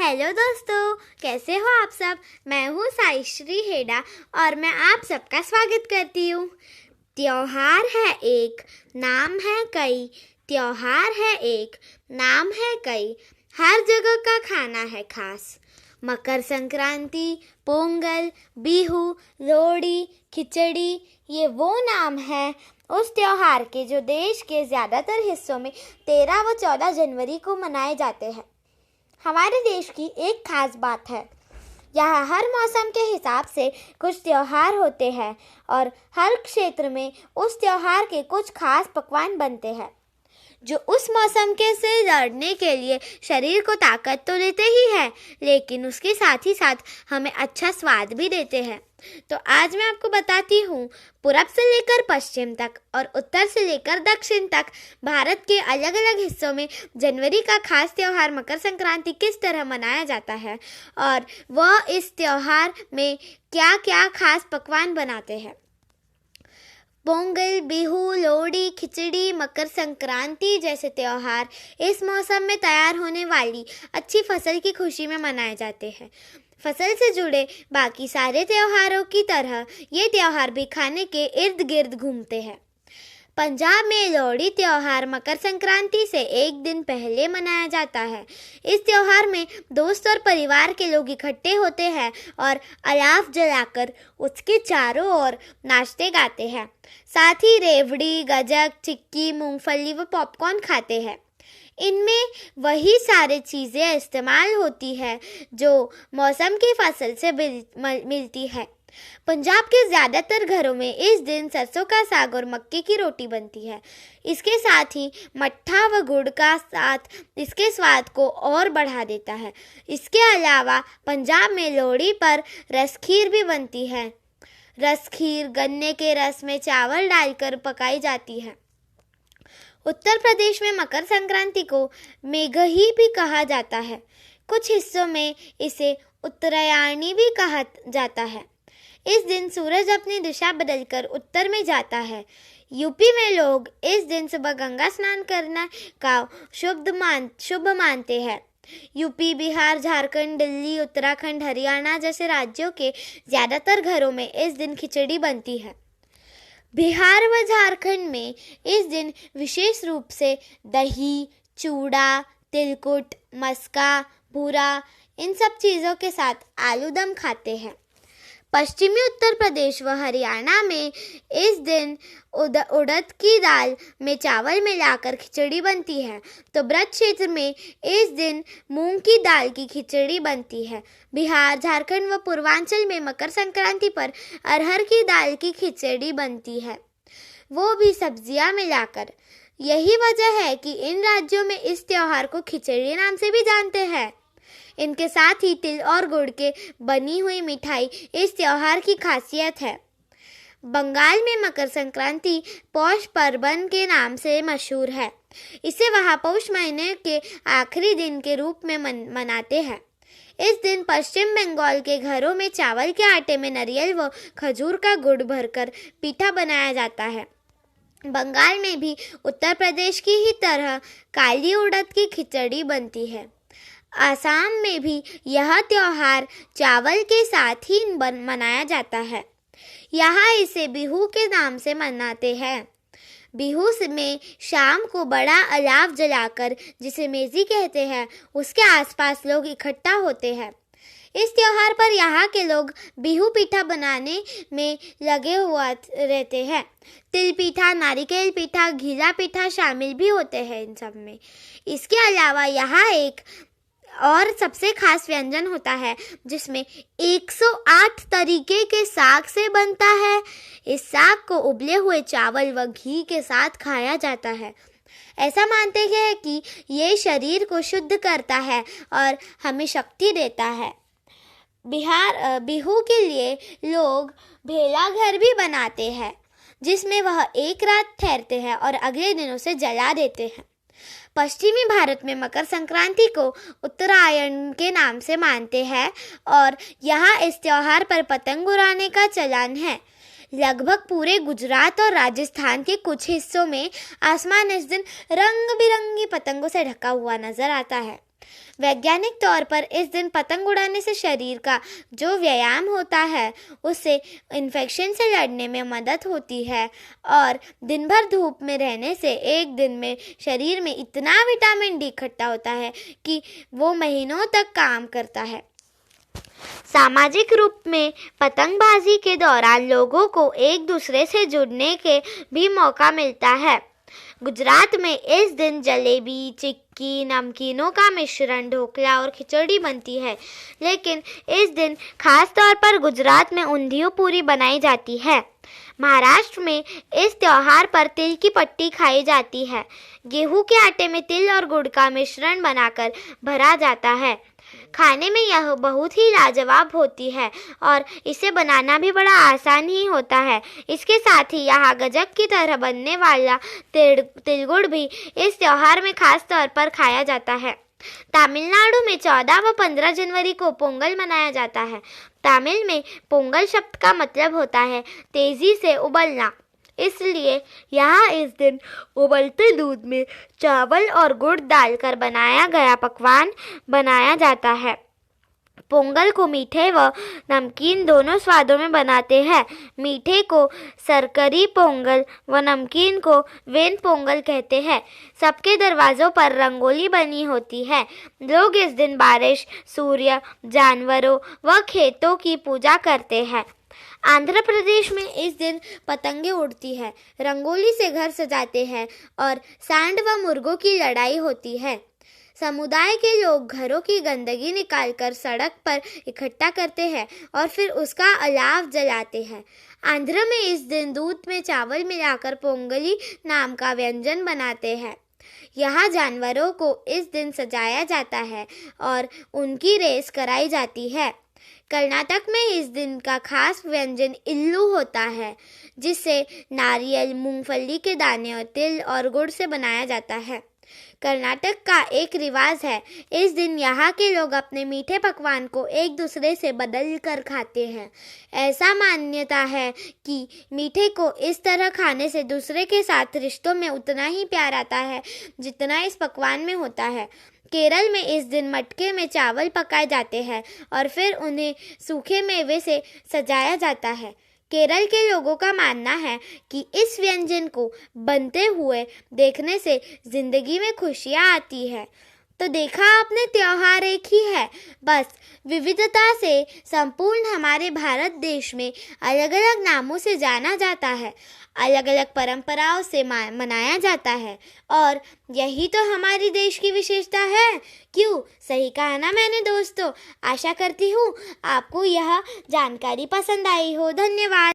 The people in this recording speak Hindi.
हेलो दोस्तों, कैसे हो आप सब। मैं हूँ साईश्री हेडा और मैं आप सबका स्वागत करती हूँ। त्योहार है एक, नाम है कई। त्योहार है एक, नाम है कई। हर जगह का खाना है खास। मकर संक्रांति, पोंगल, बिहू, लोहड़ी, खिचड़ी, ये वो नाम है उस त्योहार के जो देश के ज़्यादातर हिस्सों में 13 व 14 जनवरी को मनाए जाते हैं। हमारे देश की एक खास बात है, यहाँ हर मौसम के हिसाब से कुछ त्योहार होते हैं और हर क्षेत्र में उस त्योहार के कुछ खास पकवान बनते हैं जो उस मौसम के से लड़ने के लिए शरीर को ताकत तो देते ही हैं, लेकिन उसके साथ ही साथ हमें अच्छा स्वाद भी देते हैं। तो आज मैं आपको बताती हूँ, पूरब से लेकर पश्चिम तक और उत्तर से लेकर दक्षिण तक भारत के अलग अलग हिस्सों में जनवरी का खास त्यौहार मकर संक्रांति किस तरह मनाया जाता है और वह इस त्यौहार में क्या क्या खास पकवान बनाते हैं। पोंगल, बिहू, लोहड़ी, खिचड़ी, मकर संक्रांति जैसे त्यौहार इस मौसम में तैयार होने वाली अच्छी फसल की खुशी में मनाए जाते हैं। फसल से जुड़े बाकी सारे त्योहारों की तरह ये त्यौहार भी खाने के इर्द गिर्द घूमते हैं। पंजाब में लोहड़ी त्यौहार मकर संक्रांति से एक दिन पहले मनाया जाता है। इस त्यौहार में दोस्त और परिवार के लोग इकट्ठे होते हैं और अलाव जलाकर उसके चारों ओर नाचते गाते हैं। साथ ही रेवड़ी, गजक, चिक्की, मूंगफली व पॉपकॉर्न खाते हैं। इनमें वही सारी चीज़ें इस्तेमाल होती है जो मौसम की फसल से मिलती है। पंजाब के ज़्यादातर घरों में इस दिन सरसों का साग और मक्के की रोटी बनती है। इसके साथ ही मट्ठा व गुड़ का साथ इसके स्वाद को और बढ़ा देता है। इसके अलावा पंजाब में लोहड़ी पर रसखीर भी बनती है। रसखीर गन्ने के रस में चावल डालकर पकाई जाती है। उत्तर प्रदेश में मकर संक्रांति को मेघही भी कहा जाता है। कुछ हिस्सों में इसे उत्तरायणी भी कहा जाता है। इस दिन सूरज अपनी दिशा बदलकर उत्तर में जाता है। यूपी में लोग इस दिन सुबह गंगा स्नान करना का शुभ मानते हैं। यूपी, बिहार, झारखंड, दिल्ली, उत्तराखंड, हरियाणा जैसे राज्यों के ज़्यादातर घरों में इस दिन खिचड़ी बनती है। बिहार व झारखंड में इस दिन विशेष रूप से दही, चूड़ा, तिलकुट, मस्का, भूरा इन सब चीज़ों के साथ आलू दम खाते हैं। पश्चिमी उत्तर प्रदेश व हरियाणा में इस दिन उड़द की दाल में चावल मिलाकर खिचड़ी बनती है, तो ब्रज क्षेत्र में इस दिन मूंग की दाल की खिचड़ी बनती है। बिहार, झारखंड व पूर्वांचल में मकर संक्रांति पर अरहर की दाल की खिचड़ी बनती है, वो भी सब्जियां मिलाकर। यही वजह है कि इन राज्यों में इस त्योहार को खिचड़ी नाम से भी जानते हैं। इनके साथ ही तिल और गुड़ के बनी हुई मिठाई इस त्योहार की खासियत है। बंगाल में मकर संक्रांति पौष परबन के नाम से मशहूर है। इसे वहाँ पौष महीने के आखिरी दिन के रूप में मनाते हैं। इस दिन पश्चिम बंगाल के घरों में चावल के आटे में नारियल व खजूर का गुड़ भरकर पीठा बनाया जाता है। बंगाल में भी उत्तर प्रदेश की ही तरह काली उड़द की खिचड़ी बनती है। आसाम में भी यह त्यौहार चावल के साथ ही मनाया जाता है। यहाँ इसे बिहू के नाम से मनाते हैं। बिहू में शाम को बड़ा अलाव जलाकर, जिसे मेजी कहते हैं, उसके आसपास लोग इकट्ठा होते हैं। इस त्यौहार पर यहाँ के लोग बिहू पीठा बनाने में लगे हुआ रहते हैं। तिल पीठा, नारिकेल पीठा, घिला पीठा शामिल भी होते हैं इन सब में। इसके अलावा यहाँ एक और सबसे खास व्यंजन होता है जिसमें 108 तरीके के साग से बनता है। इस साग को उबले हुए चावल व घी के साथ खाया जाता है। ऐसा मानते हैं कि ये शरीर को शुद्ध करता है और हमें शक्ति देता है। बिहू के लिए लोग भेला घर भी बनाते हैं, जिसमें वह एक रात ठहरते हैं और अगले दिन उसे जला देते हैं। पश्चिमी भारत में मकर संक्रांति को उत्तरायण के नाम से मानते हैं और यहाँ इस त्योहार पर पतंग उड़ाने का चलन है। लगभग पूरे गुजरात और राजस्थान के कुछ हिस्सों में आसमान इस दिन रंग बिरंगी पतंगों से ढका हुआ नजर आता है। वैज्ञानिक तौर पर इस दिन पतंग उड़ाने से शरीर का जो व्यायाम होता है उससे इन्फेक्शन से लड़ने में मदद होती है और दिन भर धूप में रहने से एक दिन में शरीर में इतना विटामिन डी इकट्ठा होता है कि वो महीनों तक काम करता है। सामाजिक रूप में पतंगबाजी के दौरान लोगों को एक दूसरे से जुड़ने के भी मौका मिलता है। गुजरात में इस दिन जलेबी, चिक्की, नमकीनों का मिश्रण, ढोकला और खिचड़ी बनती है। लेकिन इस दिन खास तौर पर गुजरात में ऊंधियो पूरी बनाई जाती है। महाराष्ट्र में इस त्योहार पर तिल की पट्टी खाई जाती है। गेहूं के आटे में तिल और गुड़ का मिश्रण बनाकर भरा जाता है। खाने में यह बहुत ही लाजवाब होती है और इसे बनाना भी बड़ा आसान ही होता है। इसके साथ ही यहाँ गजक की तरह बनने वाला तिलगुड़ भी इस त्योहार में खास तौर पर खाया जाता है। तमिलनाडु में 14 व 15 जनवरी को पोंगल मनाया जाता है। तमिल में पोंगल शब्द का मतलब होता है तेजी से उबलना, इसलिए यहाँ इस दिन उबलते दूध में चावल और गुड़ डालकर बनाया गया पकवान बनाया जाता है। पोंगल को मीठे व नमकीन दोनों स्वादों में बनाते हैं। मीठे को सरकरी पोंगल व नमकीन को वेन पोंगल कहते हैं। सबके दरवाज़ों पर रंगोली बनी होती है। लोग इस दिन बारिश, सूर्य, जानवरों व खेतों की पूजा करते हैं। आंध्र प्रदेश में इस दिन पतंगे उड़ती है, रंगोली से घर सजाते हैं और सांड व मुर्गों की लड़ाई होती है। समुदाय के लोग घरों की गंदगी निकालकर सड़क पर इकट्ठा करते हैं और फिर उसका अलाव जलाते हैं। आंध्र में इस दिन दूध में चावल मिलाकर पोंगली नाम का व्यंजन बनाते हैं। यहाँ जानवरों को इस दिन सजाया जाता है और उनकी रेस कराई जाती है। कर्नाटक में इस दिन का खास व्यंजन इल्लू होता है, जिसे नारियल, मूंगफली के दाने और तिल और गुड़ से बनाया जाता है। कर्नाटक का एक रिवाज है, इस दिन यहाँ के लोग अपने मीठे पकवान को एक दूसरे से बदल कर खाते हैं। ऐसा मान्यता है कि मीठे को इस तरह खाने से दूसरे के साथ रिश्तों में उतना ही प्यार आता है जितना इस पकवान में होता है। केरल में इस दिन मटके में चावल पकाए जाते हैं और फिर उन्हें सूखे मेवे से सजाया जाता है। केरल के लोगों का मानना है कि इस व्यंजन को बनते हुए देखने से जिंदगी में खुशियाँ आती है। तो देखा आपने, त्योहार एक ही है, बस विविधता से संपूर्ण हमारे भारत देश में अलग अलग नामों से जाना जाता है, अलग अलग परंपराओं से मनाया जाता है और यही तो हमारी देश की विशेषता है। क्यों, सही कहा ना मैंने दोस्तों। आशा करती हूँ आपको यह जानकारी पसंद आई हो। धन्यवाद।